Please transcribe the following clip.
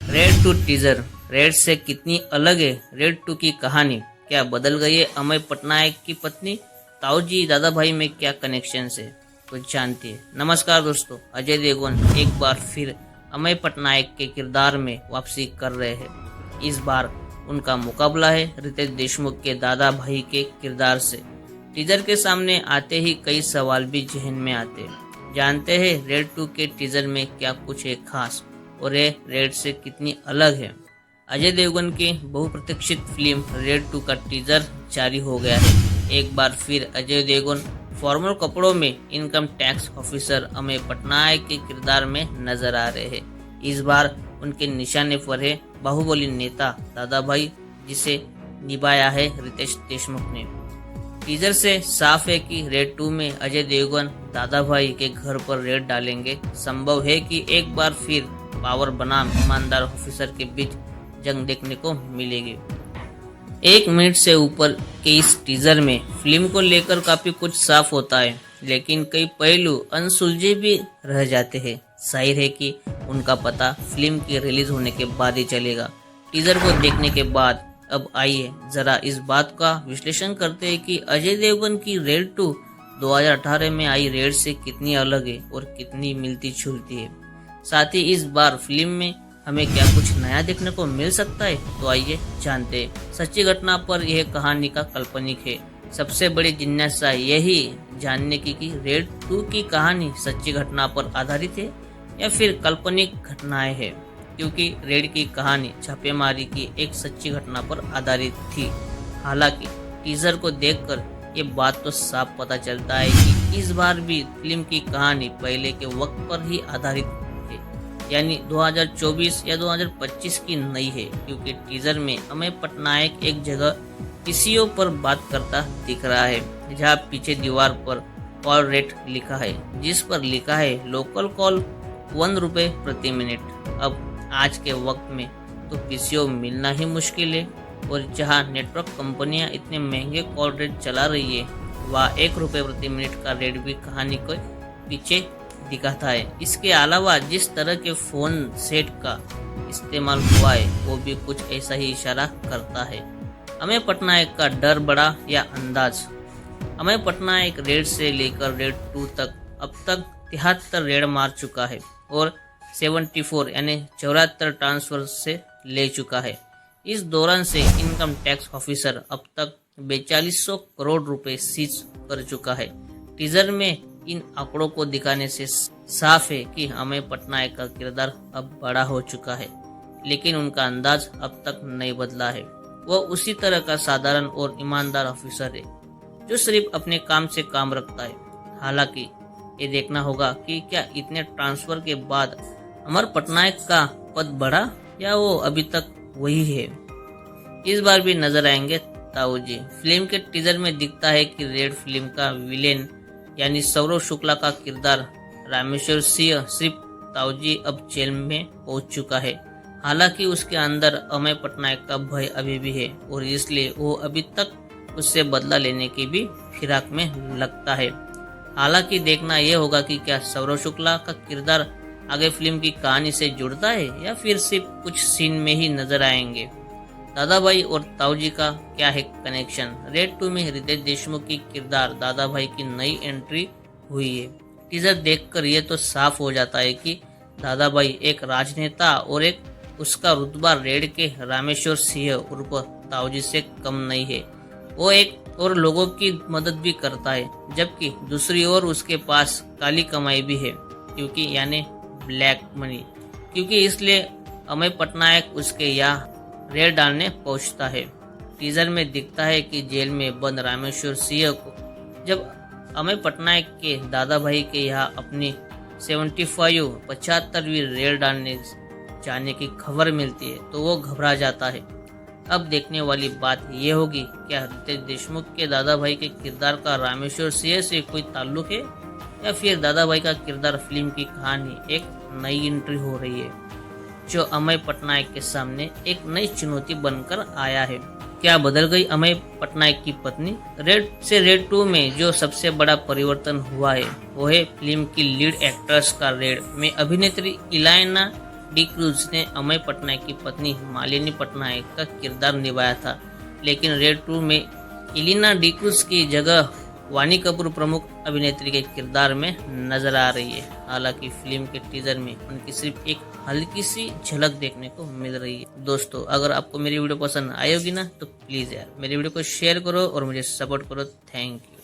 Red to teaser, red से कितनी अलग है रेड टू की कहानी। क्या बदल गई है अमय पटनायक की पत्नी? ताऊ जी दादा भाई में क्या कनेक्शन है, कुछ जानती है। नमस्कार दोस्तों, अजय देवगन एक बार फिर अमय पटनायक के किरदार में वापसी कर रहे हैं। इस बार उनका मुकाबला है रितेश देशमुख के दादा भाई के किरदार से। टीजर के सामने आते ही कई सवाल भी जहन में आते हैं। जानते हैं रेड टू के टीजर में क्या कुछ है खास और ये रेड से कितनी अलग है। अजय देवगन की बहुप्रतीक्षित फिल्म रेड टू का टीजर जारी हो गया है। एक बार फिर अजय देवगन फॉर्मल कपड़ों में income tax officer Amay Patnaik के किरदार में नजर आ रहे हैं। इस बार उनके निशाने पर है बाहुबली नेता दादा भाई, जिसे निभाया है रितेश देशमुख ने। टीजर से साफ है कि रेड 2 में अजय देवगन दादा भाई के घर पर रेड डालेंगे। संभव है कि एक बार फिर पावर बनाम ईमानदार ऑफिसर के बीच जंग देखने को मिलेगी। 1 मिनट से ऊपर के इस टीजर में फिल्म को लेकर काफी कुछ साफ होता है, लेकिन कई पहलू अनसुलझे भी रह जाते हैं। जाहिर है कि उनका पता फिल्म के रिलीज होने के बाद ही चलेगा। टीजर को देखने के बाद अब आइए जरा इस बात का विश्लेषण करते हैं कि अजय देवगन की रेड 2 2018 में आई रेड से कितनी अलग है और कितनी मिलती जुलती है। साथ ही इस बार फिल्म में हमें क्या कुछ नया देखने को मिल सकता है, तो आइए जानते हैं। सच्ची घटना पर यह कहानी का काल्पनिक है। सबसे बड़ी जिज्ञासा यही जानने की कि रेड 2 की कहानी सच्ची घटना पर आधारित है या फिर काल्पनिक घटनाएं है, क्योंकि रेड की कहानी छापेमारी की एक सच्ची घटना पर आधारित थी। हालांकि टीजर को देखकर ये बात तो साफ पता चलता है कि इस बार भी फिल्म की कहानी पहले के वक्त पर ही आधारित है, यानी 2024 या 2025 की नहीं है। क्योंकि टीजर में अमय पटनायक एक जगह पीसीओ पर बात करता दिख रहा है, जहाँ पीछे दीवार पर कॉल रेट लिखा है, जिस पर लिखा है लोकल कॉल 1 रुपए प्रति मिनट। अब आज के वक्त में तो पीसीओ मिलना ही मुश्किल है, और जहां नेटवर्क कंपनियां इतने महंगे कॉल रेट चला रही है, वह 1 रुपए प्रति मिनट का रेट भी कहानी को पीछे दिखाता है। इसके अलावा जिस तरह के फोन सेट का इस्तेमाल हुआ है, वो भी कुछ ऐसा ही इशारा करता है। अमय पटनायक का डर बड़ा या अंदाज। अमय पटनायक रेड से लेकर रेड 2 तक अब तक 73 रेड मार चुका है और 74 यानी 74 ट्रांसफर से ले चुका है। इस दौरान से इनकम टैक्स ऑफिसर अब तक 4200 करोड़ रुपए सीज कर चुका है। टीजर में इन आंकड़ों को दिखाने से साफ है कि अमय पटनायक का किरदार अब बड़ा हो चुका है, लेकिन उनका अंदाज अब तक नहीं बदला है। वह उसी तरह का साधारण और ईमानदार ऑफिसर है, जो सिर्फ अपने काम से काम रखता है। हालांकि ये देखना होगा कि क्या इतने ट्रांसफर के बाद अमर पटनायक का पद बढ़ा या वो अभी तक वही है। इस बार भी नजर आएंगे ताऊ जी। फिल्म के टीजर में दिखता है कि रेड फिल्म का विलेन यानी सौरव शुक्ला का किरदार रामेश्वर सिंह सिर्फ ताऊ जी अब जेल में पहुंच चुका है। हालांकि उसके अंदर अमय पटनायक का भय अभी भी है, और इसलिए वो अभी तक उससे बदला लेने की भी फिराक में लगता है। हालांकि देखना यह होगा कि क्या सौरव शुक्ला का किरदार आगे फिल्म की कहानी से जुड़ता है या फिर सिर्फ कुछ सीन में ही नजर आएंगे। दादा भाई और ताऊ जी का क्या है कनेक्शन? रेड 2 में रितेश देशमुख की किरदार दादा भाई की नई एंट्री हुई है। टीजर देखकर ये तो साफ हो जाता है कि दादा भाई एक राजनेता और एक उसका रुतबा रेड के रामेश्वर सिंह उर्फ ताऊ जी से कम नहीं है। वो एक और लोगों की मदद भी करता है, जबकि दूसरी ओर उसके पास काली कमाई भी है, क्योंकि यानी ब्लैक मनी। क्योंकि इसलिए अमय पटनायक उसके यहाँ रेड डालने पहुंचता है। टीजर में दिखता है कि जेल में बंद रामेश्वर सिंह को जब अमय पटनायक के दादा भाई के यहाँ अपनी 75वीं रेड डालने जाने की खबर मिलती है, तो वो घबरा जाता है। अब देखने वाली बात यह होगी, क्या रितेश देशमुख के दादा भाई के किरदार का रामेश्वर सिंह से कोई ताल्लुक है या फिर दादा भाई का किरदार फिल्म की कहानी एक नई एंट्री हो रही है, जो अमय पटनायक के सामने एक नई चुनौती बनकर आया है। क्या बदल गई अमय पटनायक की पत्नी? रेड से रेड 2 में जो सबसे बड़ा परिवर्तन हुआ है, वो है फिल्म की लीड एक्ट्रेस का। रेड में अभिनेत्री इलायना डी क्रूज ने अमय पटनायक की पत्नी मालिनी पटनायक का किरदार निभाया था, लेकिन रेड 2 में इलिना डी क्रूज की जगह वानी कपूर प्रमुख अभिनेत्री के किरदार में नजर आ रही है। हालांकि फिल्म के टीजर में उनकी सिर्फ एक हल्की सी झलक देखने को मिल रही है। दोस्तों, अगर आपको मेरी वीडियो पसंद आई होगी ना, तो प्लीज यार मेरी वीडियो को शेयर करो और मुझे सपोर्ट करो। Thank you.